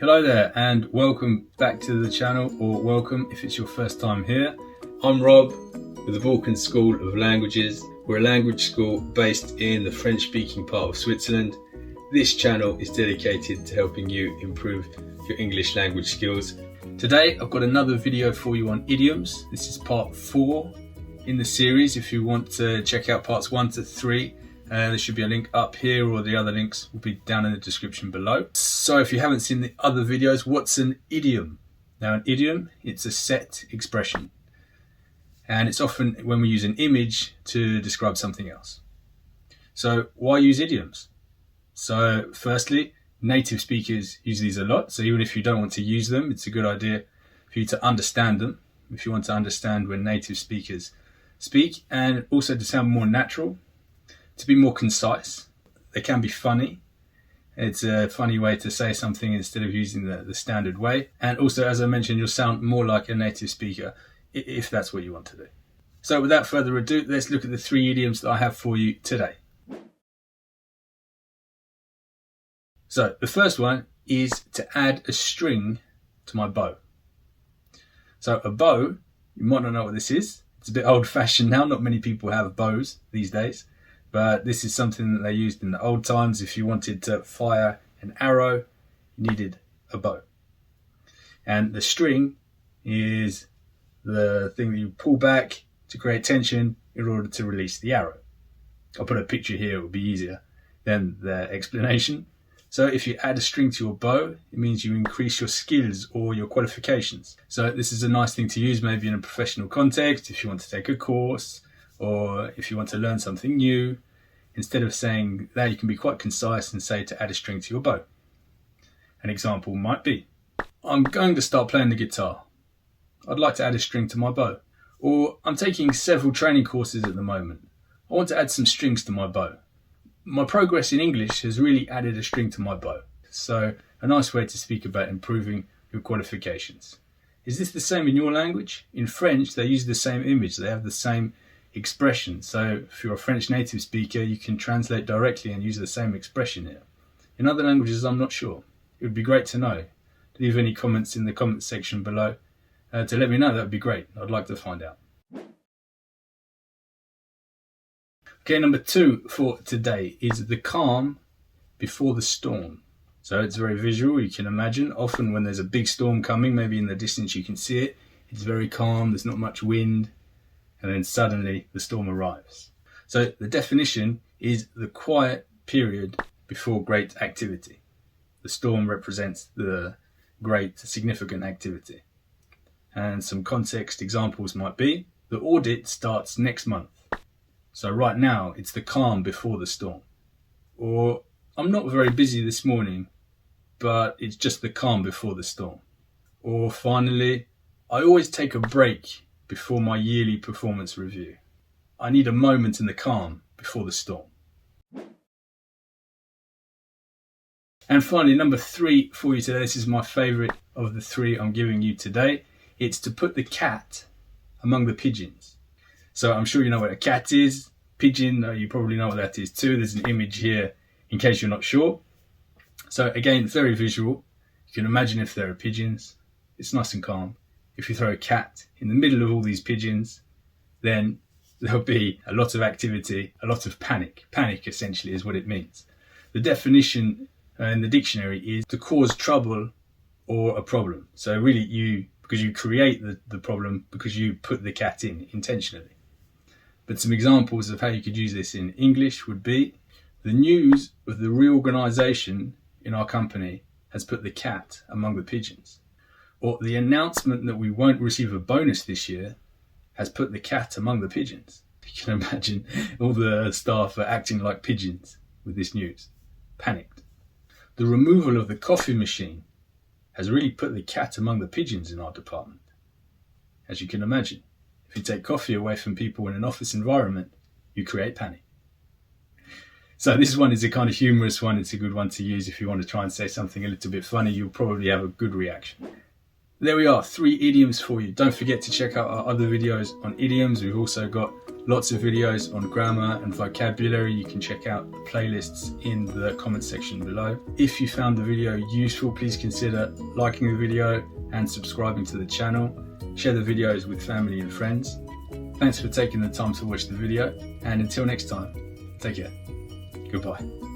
Hello there and welcome back to the channel, or welcome if it's your first time here. I'm Rob with the Balkan School of Languages. We're a language school based in the French-speaking part of Switzerland. This channel is dedicated to helping you improve your English language skills. Today I've got another video for you on idioms. This is part 4 in the series. If you want to check out parts 1 to 3, there should be a link up here, or the other links will be down in the description below. So if you haven't seen the other videos, what's an idiom? Now, an idiom, it's a set expression, and it's often when we use an image to describe something else. So why use idioms? So firstly, native speakers use these a lot, so even if you don't want to use them, it's a good idea for you to understand them, if you want to understand when native speakers speak, and also to sound more natural, to be more concise. They can be funny. It's a funny way to say something instead of using the standard way. And also, as I mentioned, you'll sound more like a native speaker if that's what you want to do. So without further ado, let's look at the 3 idioms that I have for you today. So the first one is to add a string to my bow. So a bow, you might not know what this is. It's a bit old-fashioned now. Not many people have bows these days. But this is something that they used in the old times. If you wanted to fire an arrow, you needed a bow. And the string is the thing that you pull back to create tension in order to release the arrow. I'll put a picture here, it will be easier than the explanation. So if you add a string to your bow, it means you increase your skills or your qualifications. So this is a nice thing to use maybe in a professional context, if you want to take a course, or if you want to learn something new. Instead of saying that, you can be quite concise and say to add a string to your bow. An example might be, I'm going to start playing the guitar. I'd like to add a string to my bow. Or I'm taking several training courses at the moment. I want to add some strings to my bow. My progress in English has really added a string to my bow. So a nice way to speak about improving your qualifications. Is this the same in your language? In French, they use the same image. They have the same expression. So if you're a French native speaker, you can translate directly and use the same expression here. In other languages, I'm not sure. It would be great to know. Leave any comments in the comments section below to let me know. That would be great. I'd like to find out. Okay, number 2 for today is the calm before the storm. So it's very visual, you can imagine. Often when there's a big storm coming, maybe in the distance you can see it, it's very calm, there's not much wind, and then suddenly the storm arrives. So the definition is the quiet period before great activity. The storm represents the great significant activity. And some context examples might be, the audit starts next month. So right now it's the calm before the storm. Or I'm not very busy this morning, but it's just the calm before the storm. Or finally, I always take a break before my yearly performance review. I need a moment in the calm before the storm. And finally, number 3 for you today. This is my favourite of the 3 I'm giving you today. It's to put the cat among the pigeons. So I'm sure you know what a cat is. Pigeon, you probably know what that is too. There's an image here in case you're not sure. So again, very visual. You can imagine if there are pigeons. It's nice and calm. If you throw a cat in the middle of all these pigeons, then there'll be a lot of activity, a lot of panic. Panic essentially is what it means. The definition in the dictionary is to cause trouble or a problem. So really because you create the problem because you put the cat in intentionally. But some examples of how you could use this in English would be, the news of the reorganization in our company has put the cat among the pigeons. Or the announcement that we won't receive a bonus this year has put the cat among the pigeons. You can imagine all the staff are acting like pigeons with this news. Panicked. The removal of the coffee machine has really put the cat among the pigeons in our department. As you can imagine, if you take coffee away from people in an office environment, you create panic. So this one is a kind of humorous one. It's a good one to use if you want to try and say something a little bit funny. You'll probably have a good reaction. There we are, 3 idioms for you. Don't forget to check out our other videos on idioms. We've also got Lots of videos on grammar and vocabulary. You can check out the playlists in the comment section below. If you found the video useful, please consider liking the video and subscribing to the channel. Share the videos with family and friends. Thanks for taking the time to watch the video, and until next time, take care. Goodbye.